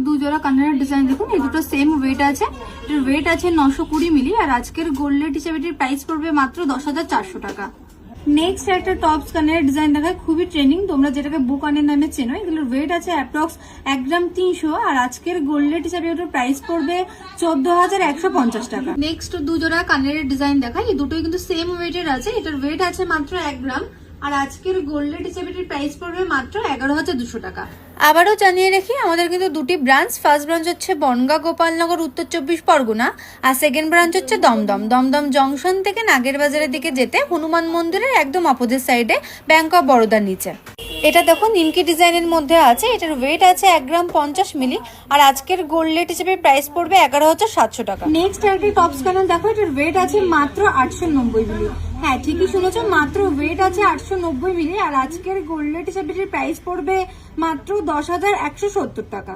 দু জোড়া কানের ডিজাইন দেখুন, এই দুটো সেম ওয়েট আছে। এটার ওয়েট আছে 920 মিলি আর আজকের গোল্ড রেট হিসেবে এটির প্রাইস পড়বে মাত্র 10,400 টাকা। নেক্সট একটা টপস কানের ডিজাইন দেখায়, খুবই ট্রেন্ডিং, তোমরা যেটাকে বুক কানের নামে চেনো। এগুলোর ওয়েট আছে অ্যাপ্রক্স 1 গ্রাম 300 আর আজকের গোল্ড রেট হিসেবে এটার প্রাইস পড়বে 14,150 টাকা। নেক্সট দু জোড়া কানের ডিজাইন দেখায়, এই দুটোই কিন্তু সেম ওয়েটের আছে। এটার ওয়েট আছে মাত্র 1 গ্রাম আর আজকের গোল্ড রেট হিসেবে এটির প্রাইস পড়বে মাত্র 11,200 টাকা। আবারও জানিয়ে রাখি, আমাদের কিন্তু দুটি ব্রাঞ্চ, ফার্স্ট ব্রাঞ্চ হচ্ছে বনগাঁ গোপালনগর উত্তর 24 পরগনা আর সেকেন্ড ব্রাঞ্চ হচ্ছে দমদম জংশন থেকে নাগের বাজারের দিকে যেতে হনুমান মন্দিরের একদম অপোজিট সাইডে ব্যাংক অফ বরোদার নিচে। এটা দেখো নিমকি ডিজাইনের মধ্যে আছে। এটার ওয়েট আছে 1 গ্রাম 50 মিলি আর আজকের গোল্ড রেট হিসেবে প্রাইস পড়বে 11,700 টাকা। নেক্সট একটা টপস কানের দেখো, এটার ওয়েট আছে মাত্র 890 মিলি। হ্যাঁ, ঠিকই শুনেছো, মাত্র ওয়েট আছে 890 মিলি আর আজকের গোল্ড রেট হিসেবে প্রাইস পড়বে মাত্র 10,170 টাকা।